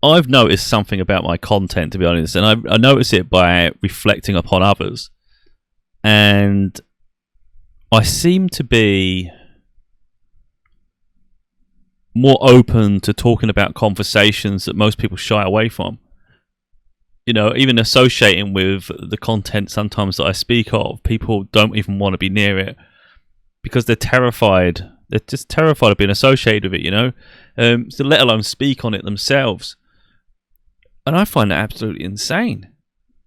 I've noticed something about my content, to be honest, and I notice it by reflecting upon others. And I seem to be more open to talking about conversations that most people shy away from. You know, even associating with the content sometimes that I speak of, people don't even want to be near it because they're terrified. They're just terrified of being associated with it, you know, so let alone speak on it themselves. And I find that absolutely insane.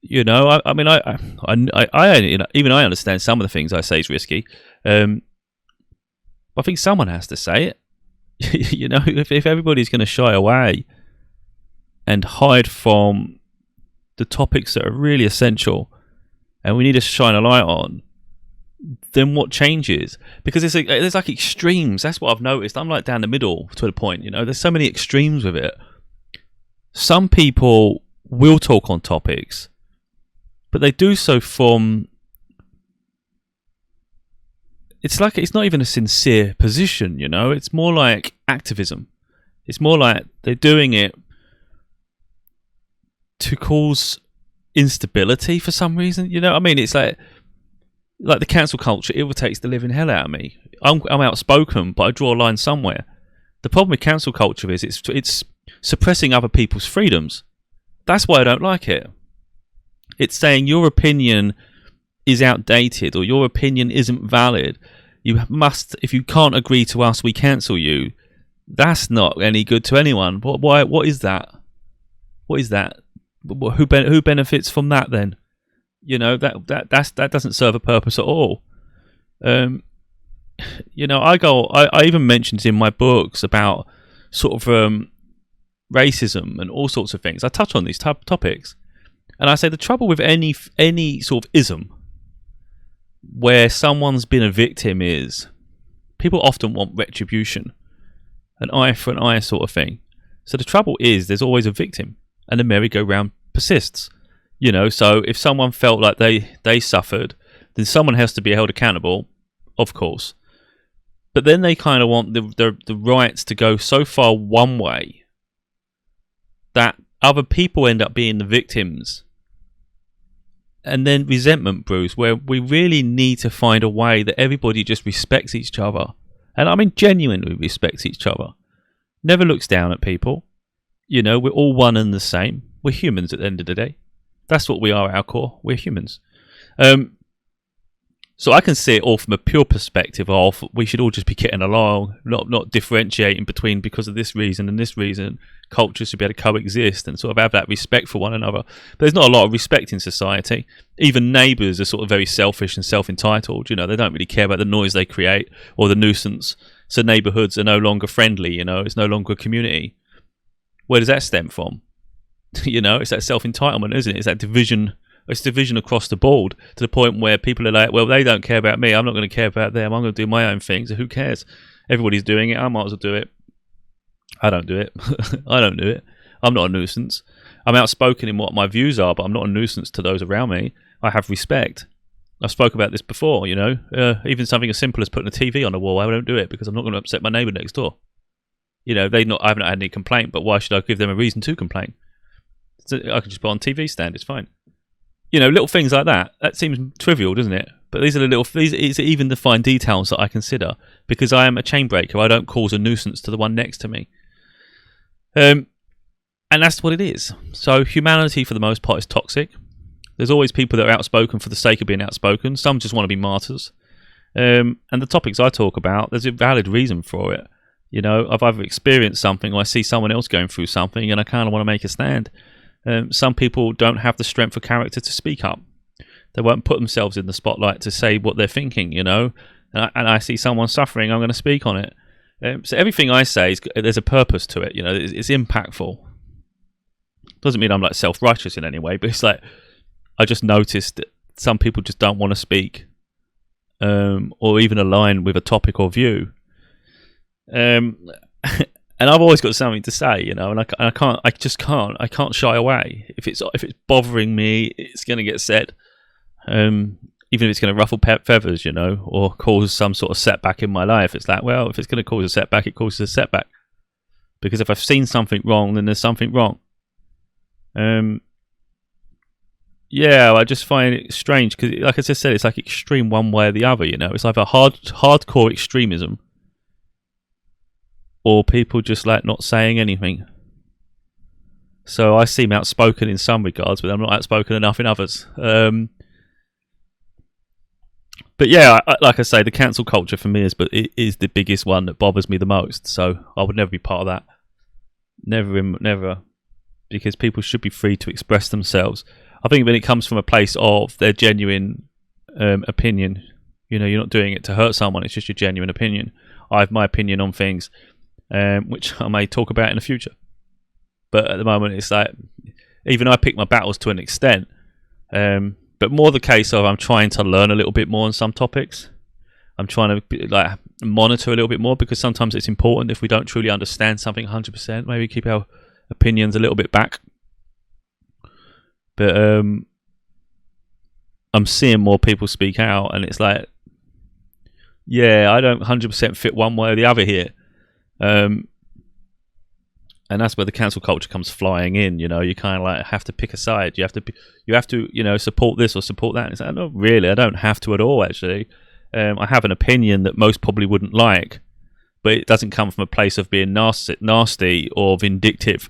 You know, I mean, you know, even I understand some of the things I say is risky. But I think someone has to say it. You know, if everybody's going to shy away and hide from the topics that are really essential and we need to shine a light on, then what changes? Because there's like extremes. That's what I've noticed. I'm like down the middle to the point, you know. There's so many extremes with it. Some people will talk on topics, but they do so from... It's like it's not even a sincere position, you know. It's more like activism. It's more like they're doing it to cause instability for some reason. You know what I mean? It's like the cancel culture irritates the living hell out of me. I'm outspoken, but I draw a line somewhere. The problem with cancel culture is it's suppressing other people's freedoms. That's why I don't like it. It's saying your opinion is outdated or your opinion isn't valid. You must, if you can't agree to us, we cancel you. That's not any good to anyone. What is that? What is that? Who benefits from that then? You know, that doesn't serve a purpose at all. You know, I even mentioned in my books about sort of racism and all sorts of things. I touch on these topics, and I say the trouble with any sort of ism where someone's been a victim is people often want retribution, an eye for an eye sort of thing. So the trouble is there's always a victim, and the merry-go-round persists. You know, so if someone felt like they suffered, then someone has to be held accountable, of course. But then they kind of want the rights to go so far one way that other people end up being the victims. And then resentment brews, where we really need to find a way that everybody just respects each other. And I mean genuinely respects each other. Never looks down at people. You know, we're all one and the same. We're humans at the end of the day. That's what we are at our core. We're humans. So I can see it all from a pure perspective of we should all just be getting along, not differentiating between because of this reason and this reason. Cultures should be able to coexist and sort of have that respect for one another. But there's not a lot of respect in society. Even neighbours are sort of very selfish and self-entitled. You know, they don't really care about the noise they create or the nuisance. So neighbourhoods are no longer friendly. You know, it's no longer a community. Where does that stem from? You know, it's that self-entitlement, isn't it? It's that division. It's division across the board to the point where people are like, well, they don't care about me. I'm not going to care about them. I'm going to do my own thing. So who cares? Everybody's doing it. I might as well do it. I don't do it. I don't do it. I'm not a nuisance. I'm outspoken in what my views are, but I'm not a nuisance to those around me. I have respect. I've spoke about this before, you know. Even something as simple as putting a TV on the wall, I don't do it because I'm not going to upset my neighbour next door. You know, I haven't had any complaint, but why should I give them a reason to complain? So I can just put on TV stand. It's fine. You know, little things like that. That seems trivial, doesn't it? But these are it's even the fine details that I consider because I am a chain breaker. I don't cause a nuisance to the one next to me. And that's what it is. So humanity, for the most part, is toxic. There's always people that are outspoken for the sake of being outspoken. Some just want to be martyrs. And the topics I talk about, there's a valid reason for it. You know, I've either experienced something or I see someone else going through something and I kind of want to make a stand. Some people don't have the strength of character to speak up. They won't put themselves in the spotlight to say what they're thinking, you know. And I see someone suffering, I'm going to speak on it. So everything I say, there's a purpose to it, you know. It's impactful. Doesn't mean I'm like self-righteous in any way, but it's like I just noticed that some people just don't want to speak or even align with a topic or view. And I've always got something to say, you know, and I can't shy away. If it's bothering me, it's going to get said. Even if it's going to ruffle feathers, you know, or cause some sort of setback in my life. It's like, well, if it's going to cause a setback, it causes a setback. Because if I've seen something wrong, then there's something wrong. Yeah, I just find it strange because, like I just said, it's like extreme one way or the other. It's either hardcore extremism, or people just like not saying anything. So I seem outspoken in some regards, but I'm not outspoken enough in others. But yeah, like I say, the cancel culture for me is the biggest one that bothers me the most. So I would never be part of that. Never, because people should be free to express themselves. I think when it comes from a place of their genuine opinion, you're not doing it to hurt someone. It's just your genuine opinion. I have my opinion on things, which I may talk about in the future. But at the moment, it's like, even I pick my battles to an extent. But more the case of I'm trying to learn a little bit more on some topics. I'm trying to monitor a little bit more, because sometimes it's important, if we don't truly understand something 100%, maybe keep our opinions a little bit back. But I'm seeing more people speak out, and it's like, yeah, I don't 100% fit one way or the other here. And that's where the cancel culture comes flying in. You kind of like have to pick a side. You have to support this or support that. And it's like, no, really, I don't have to at all. Actually, I have an opinion that most probably wouldn't like, but it doesn't come from a place of being nasty or vindictive,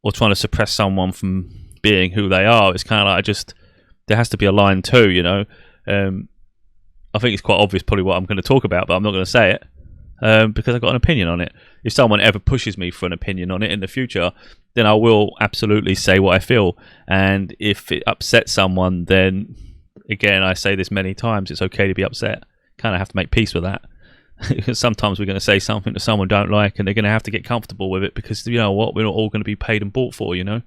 or trying to suppress someone from being who they are. It's kind of like, there has to be a line too. I think it's quite obvious probably what I'm going to talk about, but I'm not going to say it. Because I've got an opinion on it. If someone ever pushes me for an opinion on it in the future, then I will absolutely say what I feel. And if it upsets someone, then, again, I say this many times, it's okay to be upset. Kind of have to make peace with that. Because sometimes we're going to say something that someone don't like, and they're going to have to get comfortable with it, because, you know what, we're not all going to be paid and bought for, And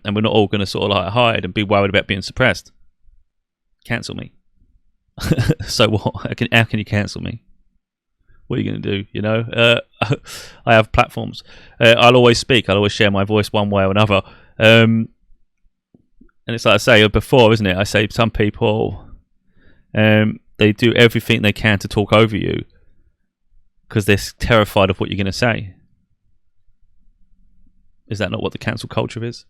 we're not all going to sort of like hide and be worried about being suppressed. Cancel me. So what? How can you cancel me? What are you going to do? I have platforms. I'll always speak. I'll always share my voice one way or another. And it's like I say before, isn't it? I say some people, they do everything they can to talk over you because they're terrified of what you're going to say. Is that not what the cancel culture is?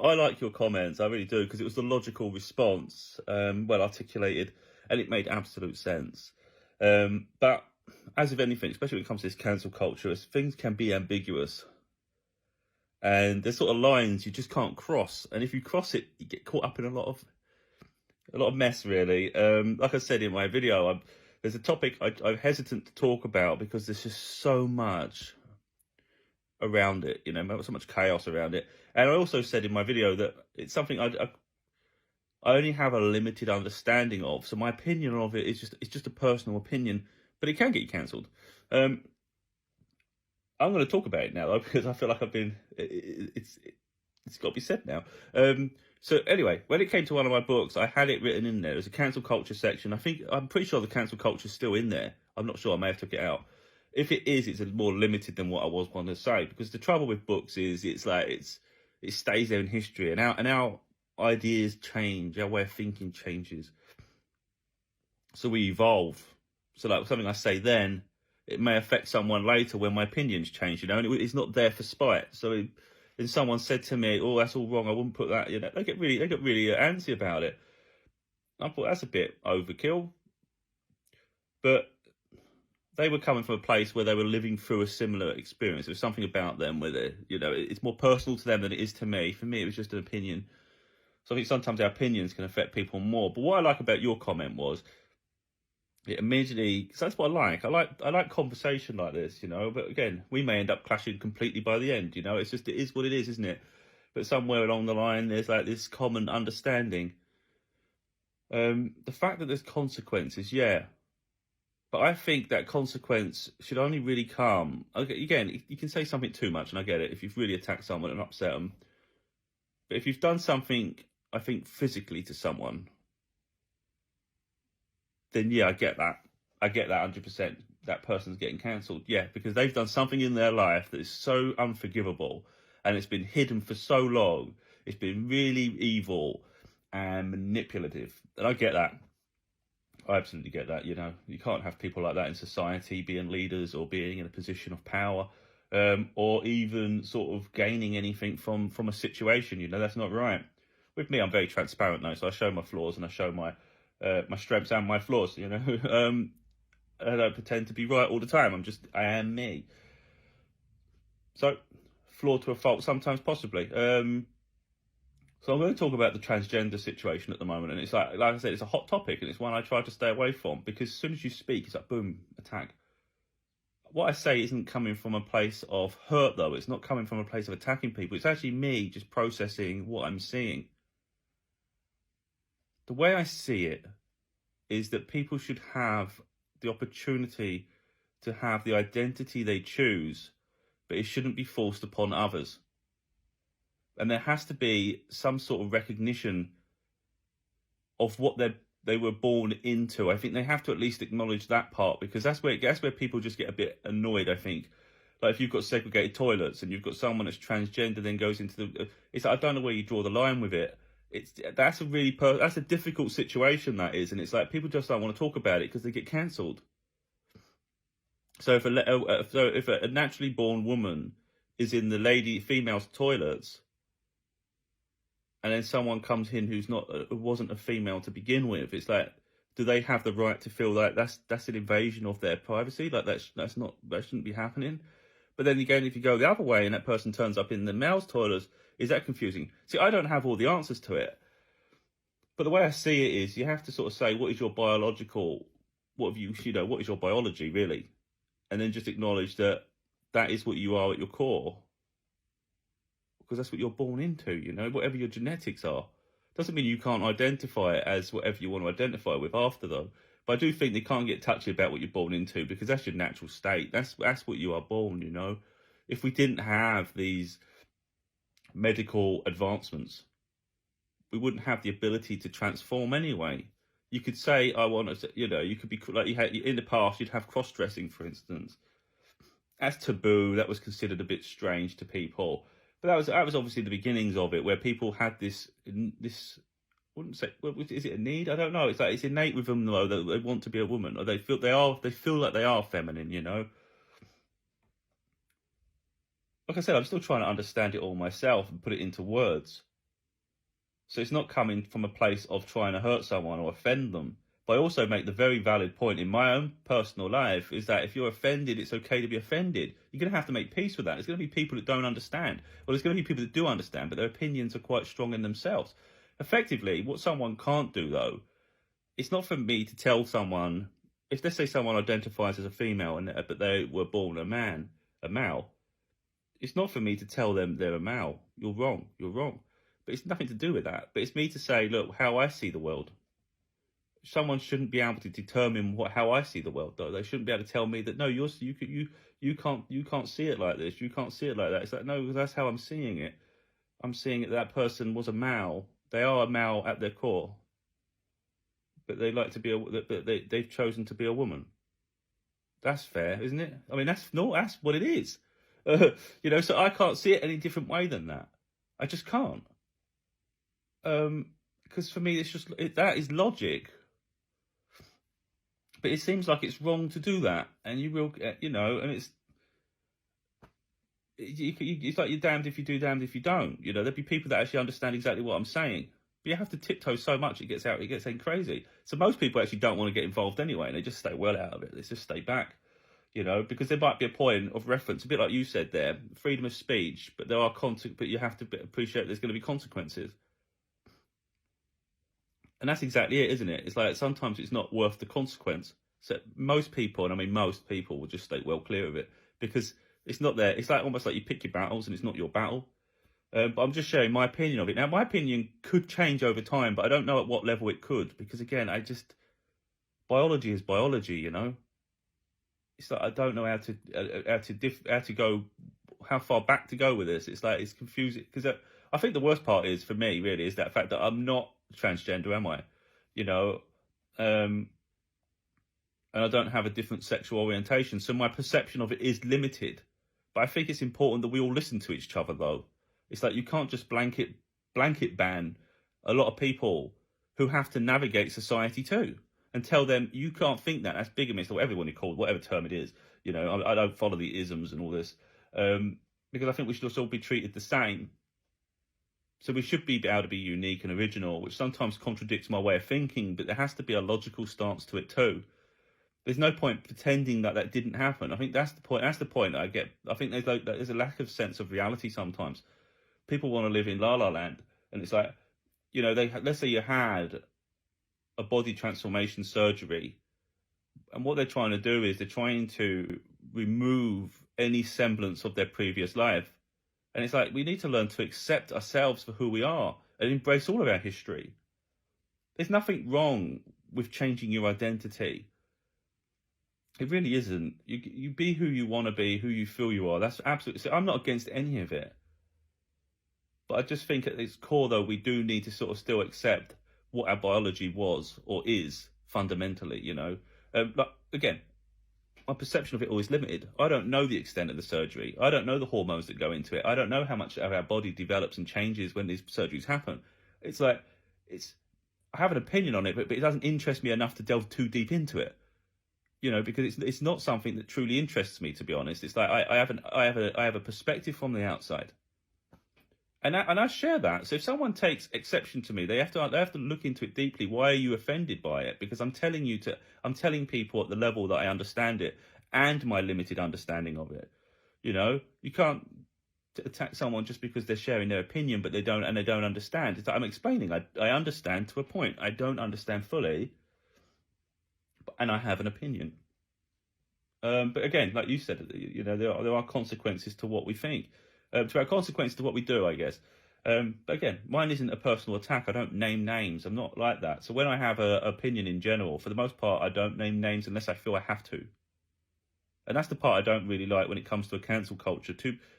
I like your comments. I really do, because it was the logical response, well articulated, and it made absolute sense. But as with anything, especially when it comes to this cancel culture, things can be ambiguous, and there's sort of lines you just can't cross. And if you cross it, you get caught up in a lot of mess, really. Like I said in my video, there's a topic I'm hesitant to talk about because there's just so much around it, so much chaos around it. And I also said in my video that it's something I only have a limited understanding of, so my opinion of it is just a personal opinion, but it can get you cancelled. I'm going to talk about it now, though, because I feel like it's got to be said now. So anyway, when it came to one of my books, I had it written in there. There's a cancel culture section. I'm pretty sure the cancel culture is still in there. I'm not sure. I may have took it out. If it is, it's more limited than what I was going to say, because the trouble with books is it stays there in history, and our ideas change, our way of thinking changes, so we evolve. So like something I say then, it may affect someone later when my opinions change, and it's not there for spite. So if someone said to me, "Oh, that's all wrong, I wouldn't put that," they get really antsy about it. I thought that's a bit overkill, but they were coming from a place where they were living through a similar experience. There was something about them where it's more personal to them than it is to me. For me, it was just an opinion. So I think sometimes our opinions can affect people more. But what I like about your comment was, it immediately, because that's what I like. I like conversation like this, But again, we may end up clashing completely by the end, It is what it is, isn't it? But somewhere along the line, there's like this common understanding. The fact that there's consequences, yeah. But I think that consequence should only really come. Again, you can say something too much, and I get it, if you've really attacked someone and upset them. But if you've done something, I think, physically to someone, then yeah, I get that. I get that 100%. That person's getting cancelled. Yeah, because they've done something in their life that is so unforgivable, and it's been hidden for so long. It's been really evil and manipulative. And I get that. I absolutely get that. You can't have people like that in society being leaders or being in a position of power. or even sort of gaining anything from a situation. You know, that's not right. With me, I'm very transparent though, so I show my flaws and I show my strengths and my flaws. You know, I don't pretend to be right all the time. I am me. So, flawed to a fault sometimes, possibly. So I'm going to talk about the transgender situation at the moment, and it's like I said, it's a hot topic, and it's one I try to stay away from because as soon as you speak, it's like boom, attack. What I say isn't coming from a place of hurt, though. It's not coming from a place of attacking people. It's actually me just processing what I'm seeing. The way I see it is that people should have the opportunity to have the identity they choose, but it shouldn't be forced upon others. And there has to be some sort of recognition of what they were born into. I think they have to at least acknowledge that part, because that's where people just get a bit annoyed, I think. Like if you've got segregated toilets and you've got someone that's transgender then goes into the, it's like, I don't know where you draw the line with it. That's a difficult situation, that is, and it's like people just don't want to talk about it because they get cancelled. So if a naturally born woman is in the female's toilets, and then someone comes in who wasn't a female to begin with, it's like, do they have the right to feel like that's an invasion of their privacy? Like that shouldn't be happening. But then again, if you go the other way and that person turns up in the male's toilets, is that confusing? See, I don't have all the answers to it. But the way I see it is, you have to sort of say, what is your biological, what is your biology really? And then just acknowledge that is what you are at your core. Because that's what you're born into, you know, whatever your genetics are. Doesn't mean you can't identify it as whatever you want to identify with after, though. But I do think they can't get touchy about what you're born into, because that's your natural state. That's what you are born, you know. If we didn't have these medical advancements, we wouldn't have the ability to transform anyway. You could say, I want to, you know, you could be like, you had in the past, you'd have cross-dressing, for instance. That's taboo. That was considered a bit strange to people. But that was obviously the beginnings of it, where people had this. Wouldn't say, is it a need? I don't know. It's like it's innate with them though that they want to be a woman, or they feel like they are feminine. You know. Like I said, I'm still trying to understand it all myself and put it into words. So it's not coming from a place of trying to hurt someone or offend them. But I also make the very valid point in my own personal life is that if you're offended, it's okay to be offended. You're going to have to make peace with that. There's going to be people that don't understand. Well, there's going to be people that do understand, but their opinions are quite strong in themselves. Effectively, what someone can't do, though, it's not for me to tell someone, if let's say someone identifies as a female but they were born a male, it's not for me to tell them they're a male. You're wrong. But it's nothing to do with that. But it's me to say, look, how I see the world. Someone shouldn't be able to determine how I see the world, though. They shouldn't be able to tell me that no, you can't see it like this. You can't see it like that. It's like, no, that's how I'm seeing it. I'm seeing it that person was a male. They are a male at their core, but they like to be they've chosen to be a woman. That's fair, isn't it? I mean, that's what it is. You know, so I can't see it any different way than that. I just can't. Because for me, that is logic. But it seems like it's wrong to do that, and and it's like you're damned if you do, damned if you don't. You know, there'd be people that actually understand exactly what I'm saying, but you have to tiptoe so much it gets crazy. So most people actually don't want to get involved anyway, and they just stay well out of it. They just stay back, you know, because there might be a point of reference, a bit like you said there, freedom of speech, but but you have to appreciate there's going to be consequences. And that's exactly it, isn't it? It's like sometimes it's not worth the consequence. So most people, and I mean most people, will just stay well clear of it because it's not there. It's like almost like you pick your battles and it's not your battle. But I'm just sharing my opinion of it. Now, my opinion could change over time, but I don't know at what level it could because, again, biology is biology, you know. It's like I don't know how far back to go with this. It's like it's confusing because I think the worst part is for me really is that fact that I'm not transgender, am I? You know, and I don't have a different sexual orientation, so my perception of it is limited. But I think it's important that we all listen to each other, though. It's like you can't just blanket ban a lot of people who have to navigate society too, and tell them you can't think that's bigamist or whatever you want to call it, whatever term it is. You know, I don't follow the isms and all this. because I think we should also all be treated the same. So we should be able to be unique and original, which sometimes contradicts my way of thinking, but there has to be a logical stance to it too. There's no point pretending that that didn't happen. I think that's the point. That's the point that I get. I think there's a lack of sense of reality sometimes. People want to live in la la land, and it's like, let's say you had a body transformation surgery, and what they're trying to do is they're trying to remove any semblance of their previous life. And it's like, we need to learn to accept ourselves for who we are and embrace all of our history. There's nothing wrong with changing your identity. It really isn't. You be who you want to be, who you feel you are. That's absolutely. So I'm not against any of it. But I just think at its core, though, we do need to sort of still accept what our biology was or is fundamentally, But again, my perception of it all is limited. I don't know the extent of the surgery. I don't know the hormones that go into it. I don't know how much of our body develops and changes when these surgeries happen. It's like, I have an opinion on it, but it doesn't interest me enough to delve too deep into it. Because it's not something that truly interests me, to be honest. It's like I have a perspective from the outside, and I share that. So if someone takes exception to me, they have to look into it deeply. Why are you offended by it? Because I'm telling people at the level that I understand it and my limited understanding of it. You can't attack someone just because they're sharing their opinion, but they don't understand. It's like I'm explaining. I understand to a point. I don't understand fully. And I have an opinion. But again, like you said, there are consequences to what we think, to our consequences to what we do, I guess. But again, mine isn't a personal attack. I don't name names. I'm not like that. So when I have an opinion in general, for the most part, I don't name names unless I feel I have to. And that's the part I don't really like when it comes to a cancel culture.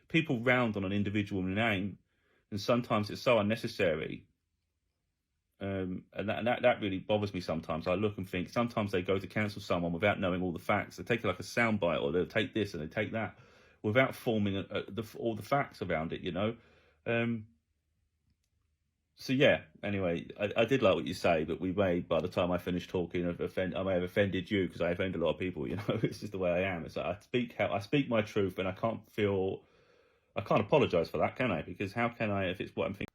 People round on an individual name, and sometimes it's so unnecessary. And that really bothers me sometimes. I look and think, sometimes they go to cancel someone without knowing all the facts. They take it like a soundbite, or they'll take this and they take that without forming all the facts around it, So yeah, anyway, I did like what you say, but by the time I finished talking, I may have offended you because I offend a lot of people, It's just the way I am. It's like I speak my truth, and I can't apologise for that, can I? Because how can I if it's what I'm thinking?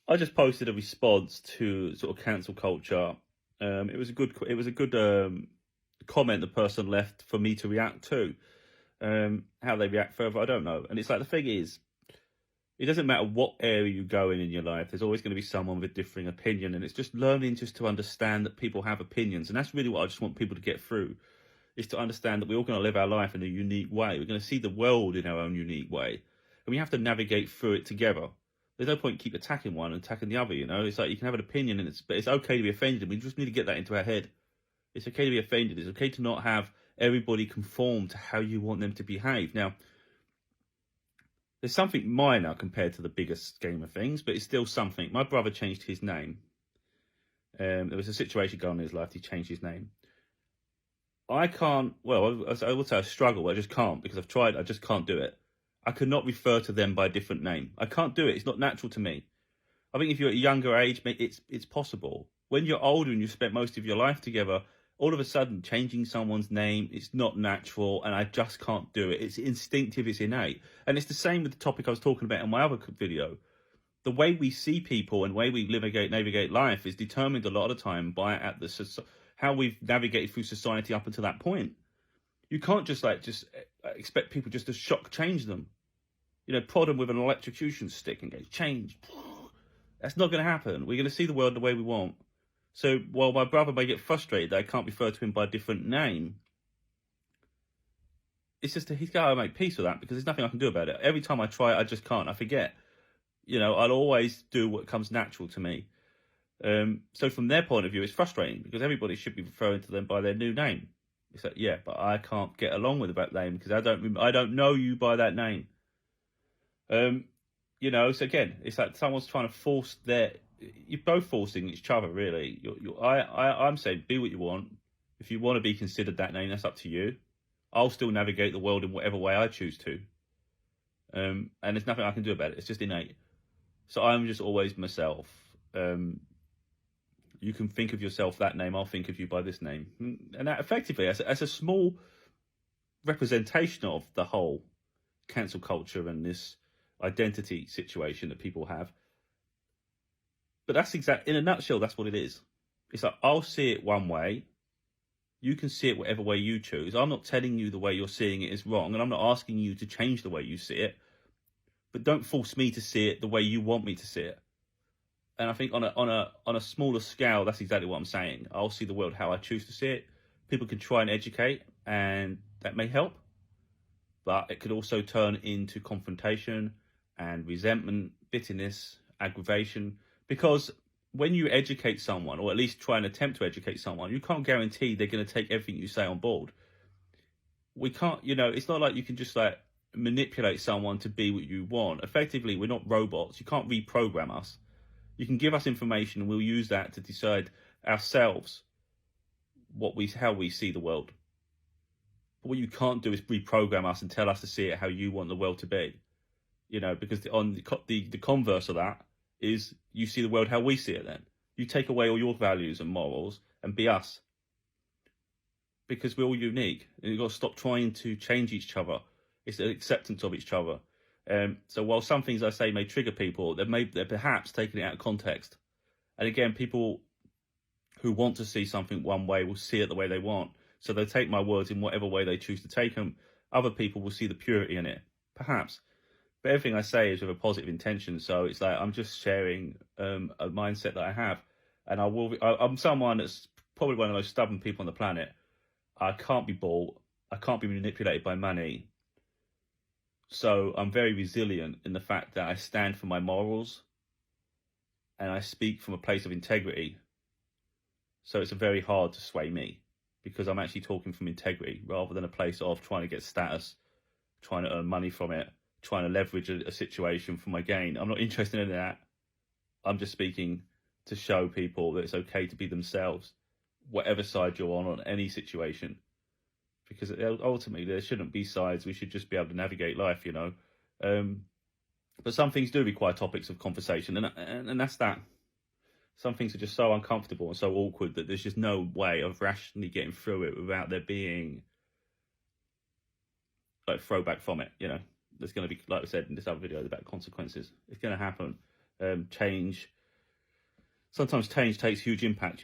I just posted a response to sort of cancel culture. It was a good comment the person left for me to react to. How they react further, I don't know. And it's like, the thing is, it doesn't matter what area you go in your life. There's always going to be someone with a differing opinion, and it's just learning just to understand that people have opinions, and that's really what I just want people to get through. Is to understand that we're all going to live our life in a unique way. We're going to see the world in our own unique way, and we have to navigate through it together. There's no point keep attacking one and attacking the other, It's like you can have an opinion, but it's okay to be offended. We just need to get that into our head. It's okay to be offended. It's okay to not have everybody conform to how you want them to behave. Now, there's something minor compared to the bigger scheme of things, but it's still something. My brother changed his name. There was a situation going on in his life. He changed his name. I can't. Well, I would say I struggle. I just can't, because I've tried. I just can't do it. I cannot refer to them by a different name. I can't do it. It's not natural to me. I think if you're at a younger age, it's possible. When you're older and you've spent most of your life together, all of a sudden changing someone's name, it's not natural, and I just can't do it. It's instinctive, it's innate. And it's the same with the topic I was talking about in my other video. The way we see people and the way we navigate life is determined a lot of the time by how we've navigated through society up until that point. You can't just expect people just to change them. Prod them with an electrocution stick and go, change. That's not going to happen. We're going to see the world the way we want. So while my brother may get frustrated that I can't refer to him by a different name, it's just that he's got to make peace with that, because there's nothing I can do about it. Every time I try, I just can't. I forget. I'll always do what comes natural to me. So from their point of view, it's frustrating, because everybody should be referring to them by their new name. It's like, yeah, but I can't get along with that name because I don't know you by that name. So again, it's like someone's trying to force you're both forcing each other, really. I'm saying, be what you want. If you want to be considered that name, that's up to you. I'll still navigate the world in whatever way I choose to. And there's nothing I can do about it. It's just innate. So I'm just always myself. You can think of yourself that name, I'll think of you by this name. And that effectively, as a small representation of the whole, cancel culture and this identity situation that people have. But that's in a nutshell, that's what it is. It's like, I'll see it one way. You can see it whatever way you choose. I'm not telling you the way you're seeing it is wrong, and I'm not asking you to change the way you see it. But don't force me to see it the way you want me to see it. And I think on a smaller scale, that's exactly what I'm saying. I'll see the world how I choose to see it. People can try and educate, and that may help. But it could also turn into confrontation and resentment, bitterness, aggravation. Because when you educate someone, or at least try and attempt to educate someone, you can't guarantee they're going to take everything you say on board. We can't, it's not like you can just like manipulate someone to be what you want. Effectively, we're not robots. You can't reprogram us. You can give us information and we'll use that to decide ourselves how we see the world. But what you can't do is reprogram us and tell us to see it how you want the world to be. Because the converse of that is you see the world how we see it then. You take away all your values and morals and be us. Because we're all unique. And you've got to stop trying to change each other. It's an acceptance of each other. So while some things I say may trigger people, they're perhaps taking it out of context. And again, people who want to see something one way will see it the way they want. So they'll take my words in whatever way they choose to take them. Other people will see the purity in it, perhaps. But everything I say is with a positive intention. So it's like I'm just sharing a mindset that I have. And I'm someone that's probably one of the most stubborn people on the planet. I can't be bought. I can't be manipulated by money. So I'm very resilient in the fact that I stand for my morals and I speak from a place of integrity. So it's very hard to sway me because I'm actually talking from integrity rather than a place of trying to get status, trying to earn money from it, trying to leverage a situation for my gain. I'm not interested in that. I'm just speaking to show people that it's okay to be themselves, whatever side you're on any situation. Because ultimately there shouldn't be sides. We should just be able to navigate life, But some things do require topics of conversation, and that's that. Some things are just so uncomfortable and so awkward that there's just no way of rationally getting through it without there being like throwback from it. There's going to be, like I said in this other video about consequences. It's going to happen. Change. Sometimes change takes huge impact.